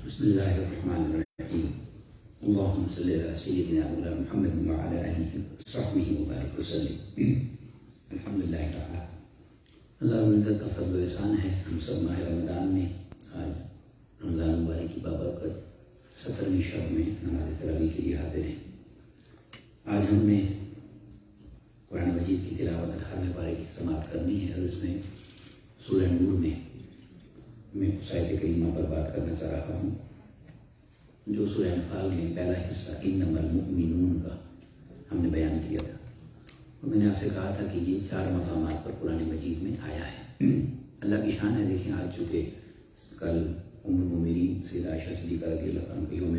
بسم الله الرحمن الرحيم. اللهم صل على سيدنا محمد وعلى آله وصحبه وبارك وسلم. الحمد لله تعالی. اللہ العزت کا فضل و احسان ہے ہم سب ماہ رمضان میں آج رمضان مبارک کی بابرکت 17ویں شب میں نماز تراویح کے لیے حاضر ہیں. آج ہم نے قرآن مجید کی تلاوت 18ویں پارے کی سماعت کرنی ہے اور اس میں سورہ نور میں اس آیت کریمہ پر بات کرنا چاہ رہا ہوں جو سورہ انفال میں پہلا حصہ انما المؤمنون کا ہم نے بیان کیا تھا. اور میں نے آپ سے کہا تھا کہ یہ 4 مقامات پر قرآن مجید میں آیا ہے. اللہ کی شان ہے. دیکھیں آج چونکہ کل ام المؤمنین سیدہ عائشہ صدیقہ رضی اللہ عنہ یوم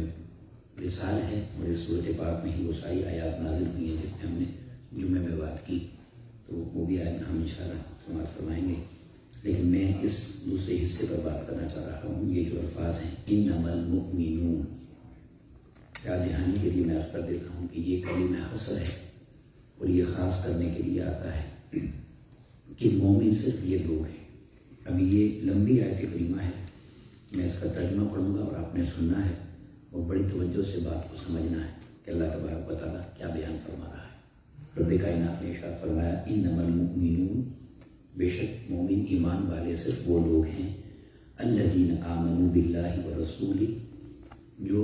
وصال ہے اور اس صورت پاک میں ہی وہ ساری آیات نازل ہوئی ہیں جس میں ہم نے جمعے میں بات کی، تو وہ بھی آج ہم انشاءاللہ سماعت فرمائیں گے. لیکن میں اس دوسرے حصے پر بات کرنا چاہ رہا ہوں. یہ جو الفاظ ہیں انما المؤمنون، یاد دہانی کے لیے میں عرض کر دیتا ہوں کہ یہ کلمہ حصر ہے اور یہ خاص کرنے کے لیے آتا ہے کہ مومن صرف یہ لوگ ہیں. ابھی یہ لمبی آیت کریمہ ہے، میں اس کا ترجمہ پڑھوں گا اور آپ نے سننا ہے اور بڑی توجہ سے بات کو سمجھنا ہے کہ اللہ تبارک و تعالیٰ کیا بیان فرما رہا ہے. رب کائنات نے ارشاد فرمایا انما المؤمنون، بے شک مومن ایمان والے صرف وہ لوگ ہیں الذین آمنوا باللہ ورسولہ، جو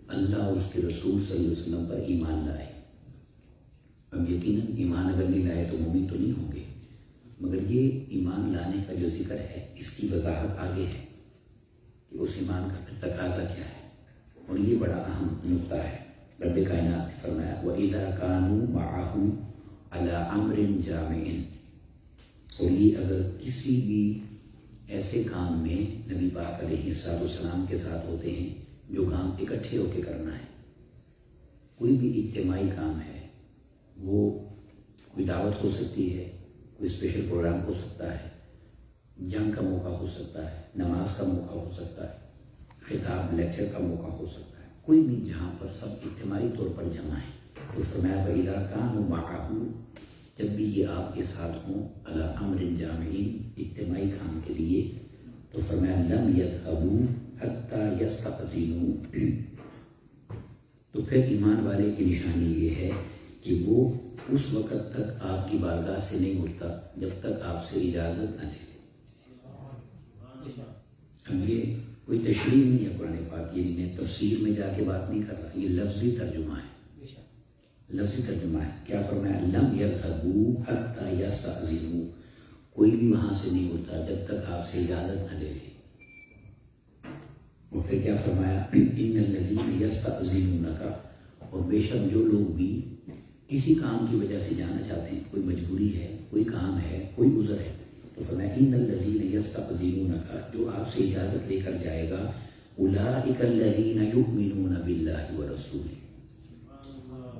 اللہ اور اس کے رسول صلی اللہ علیہ وسلم پر ایمان لائے. اب یقیناً ایمان اگر نہیں لائے تو مومن تو نہیں ہوں گے، مگر یہ ایمان لانے کا جو ذکر ہے اس کی وضاحت آگے ہے کہ اس ایمان کا پھر تقاضا کیا ہے، اور یہ بڑا اہم نقطہ ہے. رب کائنات نے فرمایا وَإِذَا كَانُوا مَعَهُ عَلَىٰ أَمْرٍ جَامِعٍ، اور یہ اگر کسی بھی ایسے کام میں نبی پاک علیہ السلام کے ساتھ ہوتے ہیں جو کام اکٹھے ہو کے کرنا ہے. کوئی بھی اجتماعی کام ہے، وہ کوئی دعوت ہو سکتی ہے، کوئی اسپیشل پروگرام ہو سکتا ہے، جنگ کا موقع ہو سکتا ہے، نماز کا موقع ہو سکتا ہے، خطاب لیکچر کا موقع ہو سکتا ہے، کوئی بھی جہاں پر سب اجتماعی طور پر جمع ہے. تو فرمایا وَإِذَا كَانُوا مَعَهُ، جب بھی یہ آپ کے ساتھ ہوں عَلَىٰ أَمْرٍ جَامِعٍ، اجتماعی کام کے لیے، تو فرمایا لَمْ يَذْهَبُوا حَتَّىٰ يَسْتَأْذِنُوا، تو پھر ایمان والے کی نشانی یہ ہے کہ وہ اس وقت تک آپ کی بارگاہ سے نہیں اٹھتا جب تک آپ سے اجازت نہ لے. اب یہ کوئی تشریح نہیں ہے قرآن پاک، یہ میں تفسیر میں جا کے بات نہیں کر رہا، یہ لفظی ترجمہ ہے. لفظی ترجمہ ہے. کیا فرمایا لم يذهبوا حتى يستأذنوا، کوئی بھی وہاں سے نہیں اٹھتا جب تک آپ سے اجازت نہ لے لے. اور پھر کیا فرمایا ان الذين يستأذنونك، اور بے شک جو لوگ بھی کسی کام کی وجہ سے جانا چاہتے ہیں، کوئی مجبوری ہے، کوئی کام ہے، کوئی عذر ہے، تو فرمایا ان الذين يستأذنونك، جو آپ سے اجازت لے کر جائے گا اولئک الذین یؤمنون باللہ ورسولہ،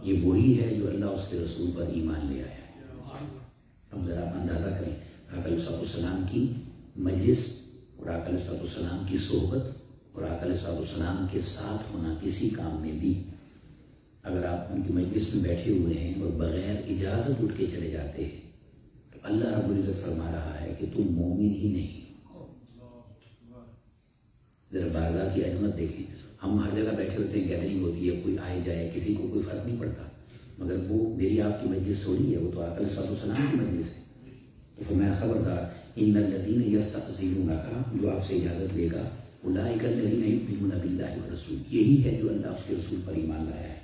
یہ وہی ہے جو اللہ اس کے رسول پر ایمان لے آیا ہے. اب ذرا آپ اندازہ کریں آقا علیہ السلام کی مجلس اور آقا علیہ السلام کی صحبت اور آقا علیہ السلام کے ساتھ ہونا کسی کام میں بھی، اگر آپ ان کی مجلس میں بیٹھے ہوئے ہیں اور بغیر اجازت اٹھ کے چلے جاتے ہیں تو اللہ رب العزت فرما رہا ہے کہ تم مومن ہی نہیں. ذرا بارگاہ کی عظمت دیکھیں. ہم ہر جگہ بیٹھے ہوتے ہیں، گیدرنگ ہوتی ہے، کوئی آئے جائے، کسی کو کوئی فرق نہیں پڑتا، مگر وہ میری آپ کی مجلس تھوڑی ہے، وہ تو آقا علیہ السلام کی مجلس ہے. تو فرمایا خبردار ان الذین یستأذنونک، جو آپ سے اجازت لے گا اولئک الذین یؤمنون باللہ ورسولہ، یہی ہے جو اللہ اس کے رسول پر ایمان لایا ہے.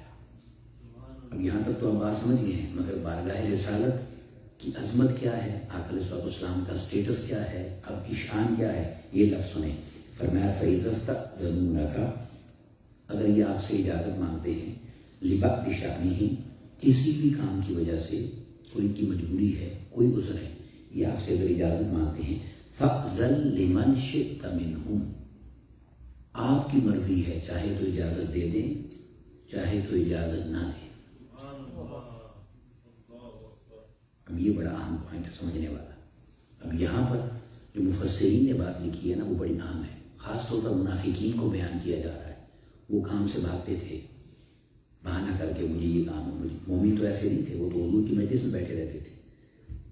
اب یہاں تک تو ہم بات سمجھ گئے ہیں، مگر بارگاہ رسالت کی عظمت کیا ہے، آقا علیہ السلام کا سٹیٹس کیا ہے، اب کی شان کیا ہے، یہ لفظ سنیں. فرمایا فَإِذَا اسْتَأْذَنُونَكَ، اگر یہ آپ سے اجازت مانگتے ہیں لِبَعْضِ شَأْنِهِمْ، کسی بھی کام کی وجہ سے، کوئی کی مجبوری ہے، کوئی عذر ہے، یہ آپ سے اگر اجازت مانگتے ہیں فَأْذَن لِمَنْ شِئْتَ مِنْهُمْ، آپ کی مرضی ہے، چاہے تو اجازت دے دیں چاہے تو اجازت نہ دیں. اب یہ بڑا اہم پوائنٹ ہے سمجھنے والا. اب یہاں پر جو مفسرین نے بات لکھی ہے نا وہ بڑی اہم ہے. خاص طور پر منافقین کو بیان کیا جا رہا ہے. وہ کام سے بھاگتے تھے بہانہ کر کے، مجھے یہ کام ہے. مومن تو ایسے نہیں تھے، وہ تو حضور کی مجلس میں بیٹھے رہتے تھے،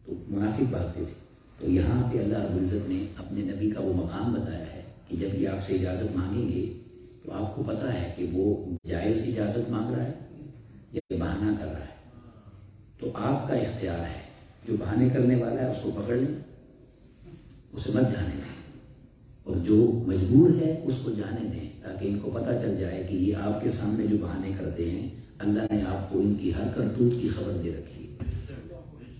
تو منافق بھاگتے تھے. تو یہاں پہ اللہ رب العزت نے اپنے نبی کا وہ مقام بتایا ہے کہ جب یہ آپ سے اجازت مانگیں گے تو آپ کو پتا ہے کہ وہ جائز اجازت مانگ رہا ہے یا بہانہ کر رہا ہے، تو آپ کا اختیار ہے، جو بہانے کرنے والا ہے اس کو پکڑ لیں، اسے مت جانے دیں، اور جو مجبور ہے اس کو جانے دیں، تاکہ ان کو پتہ چل جائے کہ یہ آپ کے سامنے جو بہانے کرتے ہیں اللہ نے آپ کو ان کی ہر کرتوت کی خبر دے رکھی ہے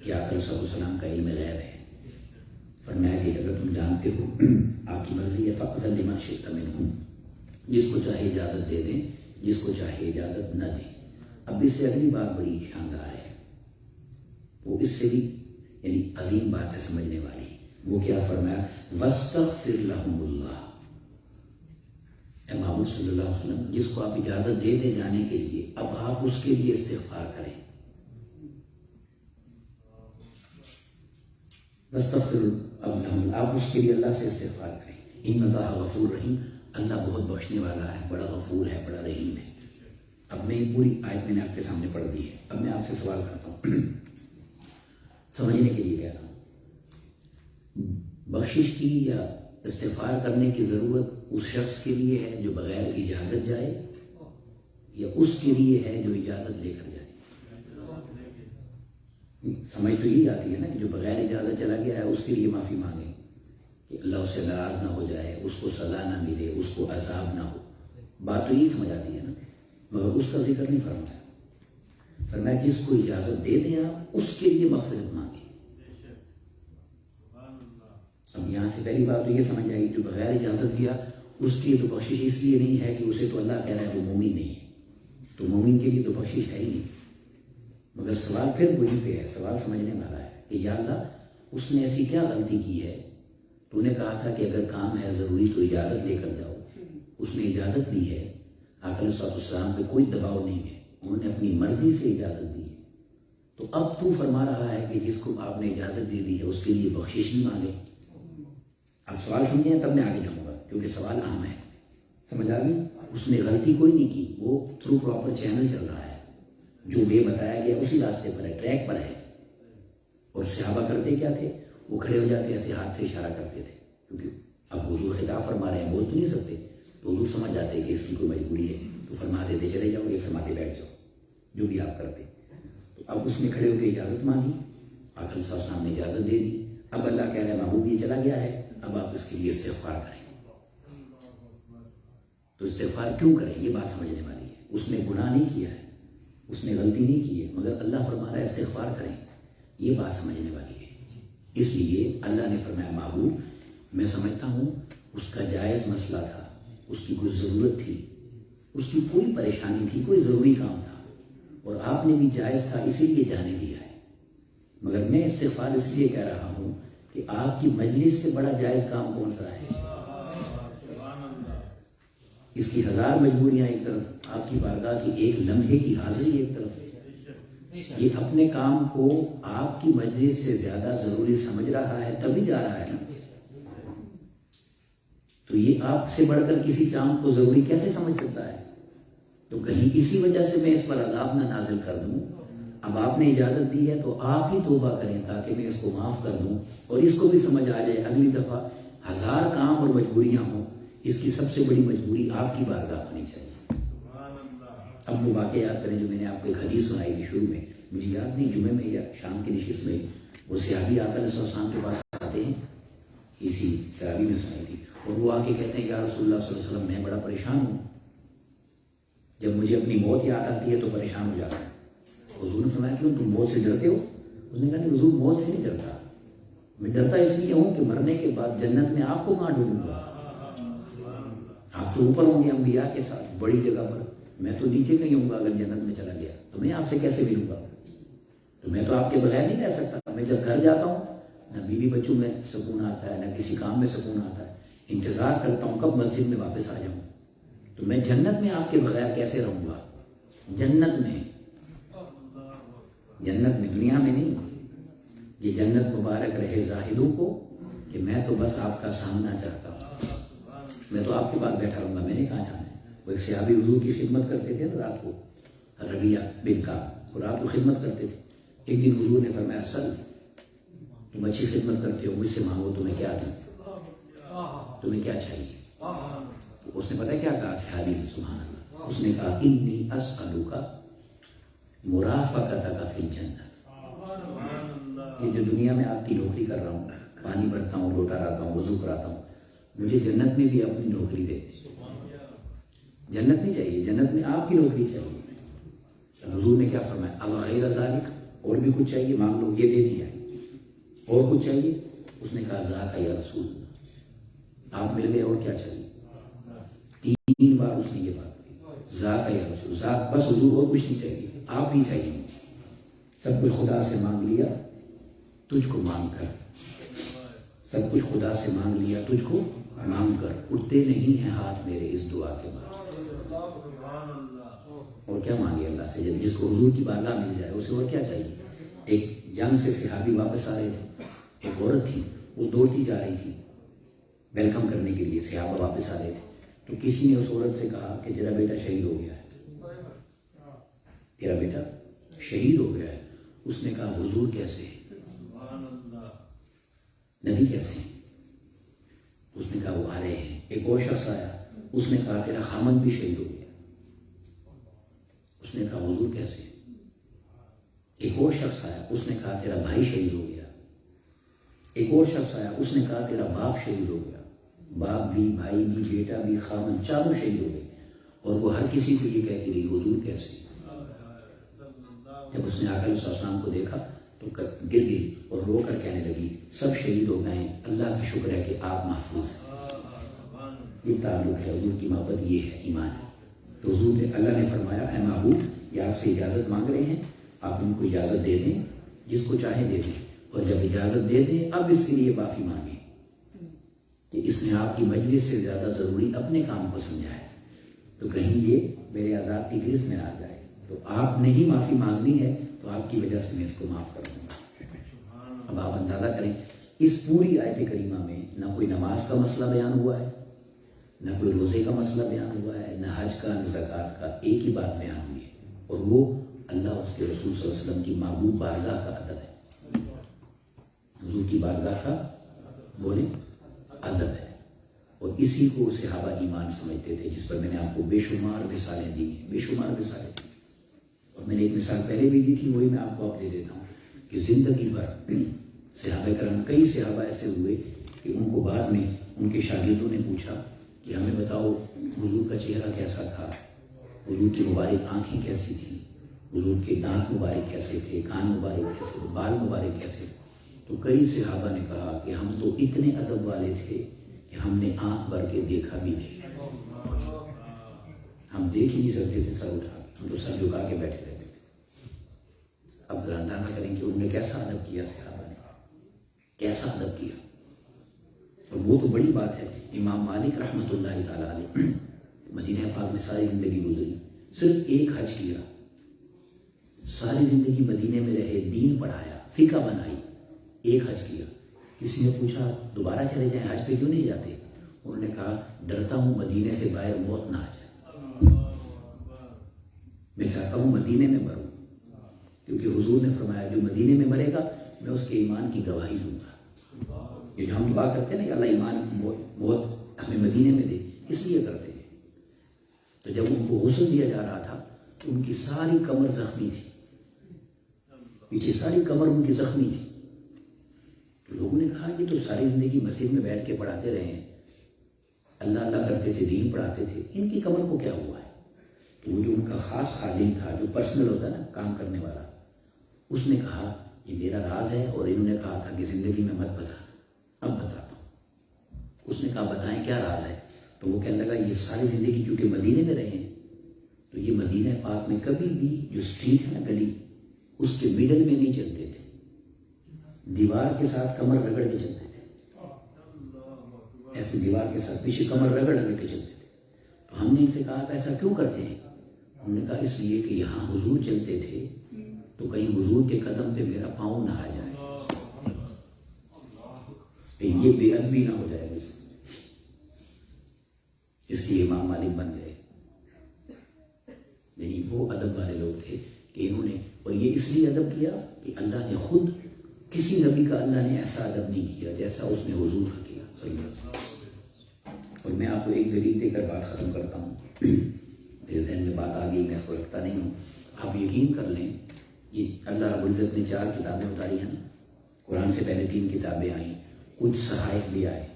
کہ آقا صلی اللہ علیہ وسلم کا علم غیب ہے۔ فرمایا کہ اگر تم جانتے ہو آپ کی مرضی ہے فَأْذِن لِمَن شِئْتَ مِنْهُمْ، جس کو چاہے اجازت دے دیں، جس کو چاہے اجازت نہ دیں۔ اب اس سے اگلی بات بڑی شاندار ہے، وہ اس سے بھی یعنی عظیم بات ہے سمجھنے والی۔ وہ کیا فرمایا؟ وَاسْتَغْفِرْ لَهُمُ اللَّهُ، اے محمد صلی اللہ علیہ وسلم جس کو آپ اجازت دے دیں جانے کے لیے، اب آپ اس کے لیے استغفار کریں۔ وَاسْتَغْفِرْ لَهُمُ، آپ اس کے لیے اللہ سے استغفار کریں۔ إِنَّ اللَّهَ غَفُورٌ رَحِيمٌ، اللہ بہت بخشنے والا ہے، بڑا غفور ہے، بڑا رحیم ہے۔ اب میں یہ پوری آیت میں نے آپ کے سامنے پڑھ دی ہے، اب میں آپ سے سوال کرتا ہوں سمجھنے کے لیے کہتا ہوں، بخشش کی یا استغفار کرنے کی ضرورت اس شخص کے لیے ہے جو بغیر اجازت جائے، یا اس کے لیے ہے جو اجازت لے کر جائے؟ سمجھ تو یہی آتی ہے نا کہ جو بغیر اجازت چلا گیا ہے اس کے لیے معافی مانگے کہ اللہ اس سے ناراض نہ ہو جائے، اس کو سزا نہ ملے، اس کو عذاب نہ ہو، بات تو یہی سمجھ آتی ہے نا، مگر اس کا ذکر نہیں فرمایا۔ فرمایا جس کو اجازت دے دیں آپ اس کے لیے مغفرت مانگیں۔ اب یہاں سے پہلی بات تو یہ سمجھ آئی جو بغیر اجازت دیا اس کی تو بخشش اس لیے نہیں ہے کہ اسے تو اللہ کہہ رہا ہے وہ مومن نہیں ہے، تو مومن کے لیے تو بخشش ہے ہی نہیں۔ مگر سوال پھر وہی پہ ہے، سوال سمجھنے والا ہے کہ یا اللہ اس نے ایسی کیا غلطی کی ہے، تو نے کہا تھا کہ اگر کام ہے ضروری تو اجازت لے کر جاؤ، اس نے اجازت دی ہے، آقا علیہ السلام پہ کوئی دباؤ نہیں ہے، انہوں نے اپنی مرضی سے اجازت دی ہے، تو اب تو فرما رہا ہے کہ جس کو آپ نے اجازت دے دی ہے اس کے لیے بخشش بھی مانگے۔ اب سوال سمجھیں تب میں آگے جاؤں گا کیونکہ سوال عام ہے، سمجھ آ گئی؟ اس نے غلطی کوئی نہیں کی، وہ تھرو پراپر چینل چل رہا ہے، جو بھی بتایا گیا اسی راستے پر ہے، ٹریک پر ہے۔ اور صحابہ کرتے کیا تھے؟ وہ کھڑے ہو جاتے ایسے ہاتھ سے اشارہ کرتے تھے، کیونکہ اب حضور خطاب فرما رہے ہیں، بول تو نہیں سکتے، تو حضور سمجھ جاتے کہ اس کی کوئی مجبوری ہے، تو فرماتے تھے چلے جاؤ، یہ فرماتے بیٹھ جاؤ، جو بھی آپ کرتے۔ تو اب اس نے کھڑے ہو کے اجازت مانگی، آقا صلی اللہ علیہ وسلم نے اجازت دے دی، اب اللہ کہہ رہے ہیں محبوب یہ چلا گیا ہے، اب آپ اس کے لیے استغفار کریں۔ تو استغفار کیوں کریں یہ بات سمجھنے والی ہے۔ اس نے گناہ نہیں کیا ہے، اس نے غلطی نہیں کی ہے، مگر اللہ فرما رہا ہے استغفار کریں، یہ بات سمجھنے والی ہے۔ اس لیے اللہ نے فرمایا محبوب میں سمجھتا ہوں اس کا جائز مسئلہ تھا، اس کی کوئی ضرورت تھی، اس کی کوئی پریشانی تھی، کوئی ضروری کام تھا، اور آپ نے بھی جائز تھا اسی لیے جانے دیا ہے، مگر میں استغفار اس لیے کہہ رہا ہوں کہ آپ کی مجلس سے بڑا جائز کام کون سا ہے؟ اس کی ہزار مجبوریاں ایک طرف، آپ کی بارگاہ کی ایک لمحے کی حاضری ایک طرف، یہ اپنے کام کو آپ کی مجلس سے زیادہ ضروری سمجھ رہا ہے تبھی جا رہا ہے نا، تو یہ آپ سے بڑھ کر کسی کام کو ضروری کیسے سمجھ سکتا ہے؟ تو کہیں اسی وجہ سے میں اس پر عذاب نہ نازل کر دوں، اب آپ نے اجازت دی ہے تو آپ ہی توبہ کریں تاکہ میں اس کو معاف کر دوں، اور اس کو بھی سمجھ آ جائے اگلی دفعہ ہزار کام اور مجبوریاں ہوں، اس کی سب سے بڑی مجبوری آپ کی بارگاہ ہونی چاہیے۔ اب وہ واقعہ یاد کریں جو میں نے آپ کو ایک حدیث سنائی تھی شروع میں، مجھے یاد نہیں جمعے میں یا شام کی نشست میں، وہ صحابی آقا علیہ السلام کے پاس آتے ہیں، اسی تراویح میں سنائی تھی، اور وہ آ کے کہتے ہیں یا رسول اللہ صلی اللہ علیہ وسلم میں بڑا پریشان ہوں، جب مجھے اپنی موت یاد آتی ہے تو پریشان ہو جاتا ہے۔ حضور نے فرمایا کیوں تم موت سے ڈرتے ہو؟ اس نے کہا نہیں حضور موت سے نہیں ڈرتا، میں ڈرتا اس لیے ہوں کہ مرنے کے بعد جنت میں آپ کو کہاں ڈھونڈوں گا، آپ تو اوپر ہوں گے انبیاء کے ساتھ بڑی جگہ پر، میں تو نیچے کہیں ہوں گا، اگر جنت میں چلا گیا تو میں آپ سے کیسے ملوں گا، تو میں تو آپ کے بغیر نہیں رہ سکتا، میں جب گھر جاتا ہوں نہ بیوی بچوں میں سکون آتا ہے نہ کسی کام میں سکون آتا ہے، انتظار کرتا ہوں کب مسجد میں واپس آ جاؤں، تو میں جنت میں آپ کے بغیر کیسے رہوں گا، جنت میں دنیا میں نہیں، یہ جنت مبارک رہے زاہدوں کو کہ میں تو بس آپ کا سامنا چاہتا ہوں، میں تو آپ کے پاس بیٹھا رہوں گا، میں نے کہاں جانا ہے۔ وہ ایک صحابی حضور کی خدمت کرتے تھے رات کو، ربیہ بن کعب، اور رات کو خدمت کرتے تھے، ایک دن حضور نے فرمایا سل تم اچھی خدمت کرتے ہو، مجھ سے مانگو تمہیں کیا دوں، تمہیں کیا چاہیے؟ اس نے پتہ کیا کہا صحابی نے؟ سبحان اللہ، اس نے کہا انی اسألک مرافقتک فی الجنہ، کہ جو دنیا میں آپ کی نوکری کر رہا ہوں، پانی بھرتا ہوں، لوٹا رہتا ہوں، وضو کراتا ہوں، مجھے جنت میں بھی اپنی نوکری دے۔ جنت نہیں چاہیے، جنت میں آپ کی نوکری چاہیے۔ حضور نے کیا فرمایا؟ اب غیر ذالک، اور بھی کچھ چاہیے؟ مانگ لو، یہ دے دیا۔ اور کچھ چاہیے؟ اس نے کہا ذاک یا رسول، آپ مل گئے، اور کیا چاہیے؟ 3 بار اس نے یہ بات کی، ذاک یا رسول، ذاک، بس حضور اور کچھ نہیں چاہیے، آپ نہیں چاہیے، سب کچھ خدا سے مانگ لیا تجھ کو مانگ کر، سب کچھ خدا سے مانگ لیا تجھ کو مانگ کر، اٹھتے نہیں ہیں ہاتھ میرے اس دعا کے بعد۔ اور کیا مانگے اللہ سے؟ جب جس کو حضور کی بارگاہ مل جائے اسے اور کیا چاہیے؟ ایک جنگ سے صحابی واپس آ رہے تھے، ایک عورت تھی، وہ دوڑتی جا رہی تھی ویلکم کرنے کے لیے، صحابہ واپس آ رہے تھے، تو کسی نے اس عورت سے کہا کہ تیرا بیٹا شہید ہو گیا ہے، تیرا بیٹا شہید ہو گیا ہے۔ اس نے کہا حضور کیسے ہے؟ نبی کیسے ہیں؟ اس نے کہا وہ آ رہے ہیں۔ ایک اور شخص آیا، اس نے کہا تیرا خامند بھی شہید ہو گیا۔ اس نے کہا حضور کیسے؟ ایک اور شخص آیا، اس نے کہا تیرا بھائی شہید ہو گیا۔ ایک اور شخص آیا، اس نے کہا تیرا باپ شہید ہو گیا، باپ بھی، بھائی بھی، بیٹا بھی، خامند، چاروں شہید ہو گئے۔ اور وہ ہر کسی کو یہ کہتی رہی حضور کیسے؟ جب اس نے آقا صلی اللہ علیہ وسلم کو دیکھا تو گر گئی اور رو کر کہنے لگی سب شہید ہو گئے ہیں، اللہ کا شکر ہے کہ آپ محفوظ ہیں۔ یہ تعلق ہے، حضور کی محبت یہ ہے، ایمان ہے۔ تو حضور نے، اللہ نے فرمایا اے محبوب یہ آپ سے اجازت مانگ رہے ہیں، آپ ان کو اجازت دے دیں، جس کو چاہیں دے دیں، اور جب اجازت دے دیں اب اس کے لیے معافی مانگیں کہ اس نے آپ کی مجلس سے زیادہ ضروری اپنے کام کو سمجھا ہے، تو کہیں یہ میرے عذاب کی گرفت میں آ جائے، تو آپ نے ہی معافی مانگنی ہے، تو آپ کی وجہ سے میں اس کو معاف کر دوں گا۔ اب آپ اندازہ کریں اس پوری آیت کریمہ میں نہ کوئی نماز کا مسئلہ بیان ہوا ہے، نہ کوئی روزے کا مسئلہ بیان ہوا ہے، نہ حج کا، نہ زکوٰۃ کا، ایک ہی بات بیان ہوئی ہے، اور وہ اللہ اس کے رسول صلی اللہ علیہ وسلم کی محبوب بارگاہ کا ادب ہے، حضور کی بارگاہ کا بولے ادب ہے، اور اسی کو صحابہ ایمان سمجھتے تھے، جس پر میں نے آپ کو بے شمار مثالیں دی ہیں، بے شمار مثالیں دی، اور میں نے ایک مثال پہلے بھی دی تھی، وہی میں آپ کو اب دے دیتا ہوں کہ زندگی بھر صحابہ کرام، کئی صحابہ ایسے ہوئے کہ ان کو بعد میں ان کے شاگردوں نے پوچھا کہ ہمیں بتاؤ حضور کا چہرہ کیسا تھا، حضور کی مبارک آنکھیں کیسی تھیں، حضور کے دانت مبارک کیسے تھے، کان مبارک کیسے تھے، بال مبارک کیسے تھے، تو کئی صحابہ نے کہا کہ ہم تو اتنے ادب والے تھے کہ ہم نے آنکھ بھر کے دیکھا بھی نہیں، ہم دیکھ ہی نہیں سکتے تھے سر اٹھا کے، ہم تو سر جھکا کے بیٹھے رہتے تھے۔ اب ذرا اندازہ کریں کہ انہوں نے کیسا ادب کیا، صحابہ نے کیسا ادب کیا، اور وہ تو بڑی بات ہے۔ امام مالک رحمۃ اللہ تعالیٰ علیہ مدینہ پاک میں ساری زندگی گزری، صرف ایک حج کیا، ساری زندگی مدینے میں رہے، دین پڑھایا، فقہ بنائی، ایک حج کیا۔ کسی نے پوچھا دوبارہ چلے جائیں، حج پہ کیوں نہیں جاتے؟ انہوں نے کہا ڈرتا ہوں مدینے سے باہر موت نہ آ جائے، میں چاہتا ہوں مدینے میں مروں، کیونکہ حضور نے فرمایا جو مدینے میں مرے گا میں اس کے ایمان کی گواہی دوں گا۔ یہ جو ہم دعا کرتے ہیں نا کہ اللہ ایمان موت ہمیں مدینے میں دے، اس لیے کرتے ہیں۔ تو جب ان کو غسل دیا جا رہا تھا تو ان کی ساری کمر زخمی تھی، پیچھے ساری کمر ان کی زخمی تھی، تو لوگوں نے کہا یہ تو ساری زندگی مسجد میں بیٹھ کے پڑھاتے رہے ہیں، اللہ اللہ کرتے تھے، دین پڑھاتے تھے، ان کی کمر کو کیا ہوا ہے؟ تو وہ جو ان کا خاص خادم تھا، جو پرسنل ہوتا ہے نا کام کرنے والا، اس نے کہا یہ میرا راز ہے، اور انہوں نے کہا تھا کہ زندگی میں مت بتا، اب بتاتا ہوں۔ اس نے کہا بتائیں کیا راز ہے؟ تو وہ کہنے لگا یہ ساری زندگی چونکہ مدینے میں رہے ہیں تو یہ مدینہ پاک میں کبھی بھی جو اسٹریٹ ہے نا، گلی، اس کے مڈل میں نہیں چلتے تھے، دیوار کے ساتھ کمر رگڑ کے چلتے تھے، ایسے دیوار کے ساتھ پیچھے کمر رگڑ رگڑ کے چلتے تھے۔ تو ہم نے ان سے کہا کہ ایسا کیوں کرتے ہیں؟ ہم نے کہا اس لیے کہ یہاں حضور چلتے تھے تو کہیں حضور کے قدم پہ میرا پاؤں نہ آ جائے، یہ بے ادبی نہ ہو جائے، اس لیے امام مالک بن گئے۔ یعنی وہ ادب والے لوگ تھے کہ انہوں نے، اور یہ اس لیے ادب کیا کہ اللہ نے خود کسی نبی کا اللہ نے ایسا ادب نہیں کیا جیسا اس نے حضور کا کیا، صحیح۔ اور میں آپ کو ایک دلیل دے کر بات ختم کرتا ہوں، میرے ذہن میں بات آ گئی، میں اس کو رکھتا نہیں ہوں. آپ یقین کر لیں، یہ اللہ رب العزت نے 4 کتابیں اتاری ہیں نا، قرآن سے پہلے 3 کتابیں آئیں، کچھ صحائف بھی آئے.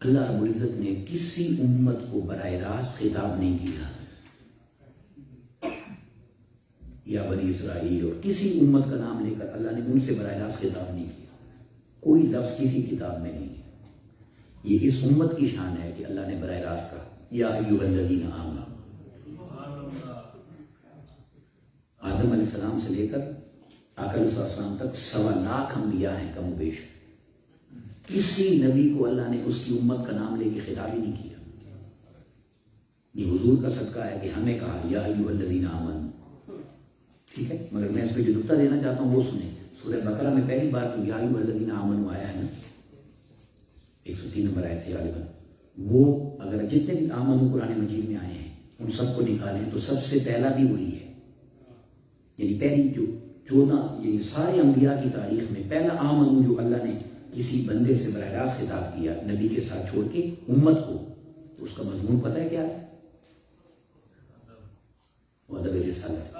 اللہ رب العزت نے کسی امت کو براہ راست خطاب نہیں کیا، یا بنی اسرائیل اور کسی امت کا نام لے کر اللہ نے ان سے براہ راست خطاب نہیں کیا. کوئی لفظ کسی کتاب میں نہیں ہے. یہ اس امت کی شان ہے کہ اللہ نے براہ راست کہا یا ایھا الذین آمنوا. آدم علیہ السلام سے لے کر آقا علیہ السلام تک 1.25 لاکھ انبیاء ہیں کم و بیش. کسی نبی کو اللہ نے اس کی امت کا نام لے کے خطاب ہی نہیں کیا. یہ حضور کا صدقہ ہے کہ ہمیں کہا یا ایھا الذین آمنوا. ٹھیک ہے، مگر میں اس پہ جو نقطہ دینا چاہتا ہوں وہ سنیں. سورہ بقرہ میں پہلی بار تو یا ایھا الذین آمنوا آیا ہے نا، 103 نمبر آیت ہے غالباً. وہ اگر جتنے بھی آمنوا قرآن مجید میں آئے ہیں ان سب کو نکالیں تو سب سے پہلا بھی وہی ہے. یعنی پہلی جو 14 یعنی سارے انبیاء کی تاریخ میں پہلا آمنوا جو اللہ نے کسی بندے سے براہ راست خطاب کیا نبی کے ساتھ چھوڑ کے امت کو، تو اس کا مضمون پتہ ہے کیا ہے؟ ادب رسالت.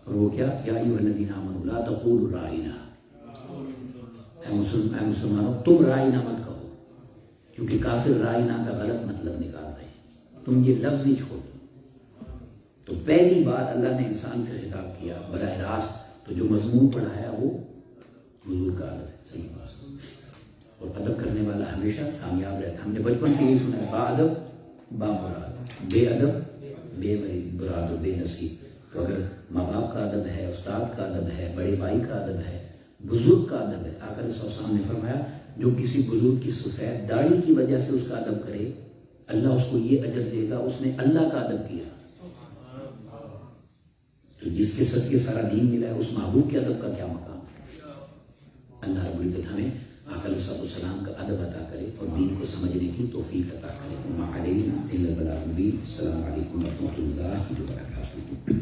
اور وہ کیا؟ یا ایھا الذین آمنوا لا تقولوا رائنا. اے مسلمانوں تم رائنا مت کہو، کیونکہ کافر رائنا کا غلط مطلب نکال رہے ہیں. تم یہ لفظ ہی چھوڑ دو. تو پہلی بار اللہ نے انسان سے خطاب کیا براہ راست، تو جو مضمون پڑھایا وہ حضور کا ادب ہے. صحیح بات. اور ادب کرنے والا ہمیشہ کامیاب رہتا ہے. ہم نے بچپن سے یہ سنا ہے، با ادب با مراد، بے ادب بے مراد و بے نصیب. تو اگر ماں باپ کا ادب ہے، استاد کا ادب ہے، بڑے بھائی کا ادب ہے، بزرگ کا ادب ہے. آقا علیہ السلام نے فرمایا جو کسی بزرگ کی سفید داڑھی کی وجہ سے اس کا ادب کرے اللہ اس کو یہ اجر دے گا اس نے اللہ کا ادب کیا. تو جس کے صدقے سارا دین ملا ہے اس محبوب کے ادب کا کیا مقام ہے. اللہ رب العزت ہمیں آقا علیہ السلام کا ادب عطا کرے اور دین کو سمجھنے کی توفیق عطا کرے. وما علینا الا البلاغ المبین. السلام علیکم ورحمۃ اللہ وبرکاتہ.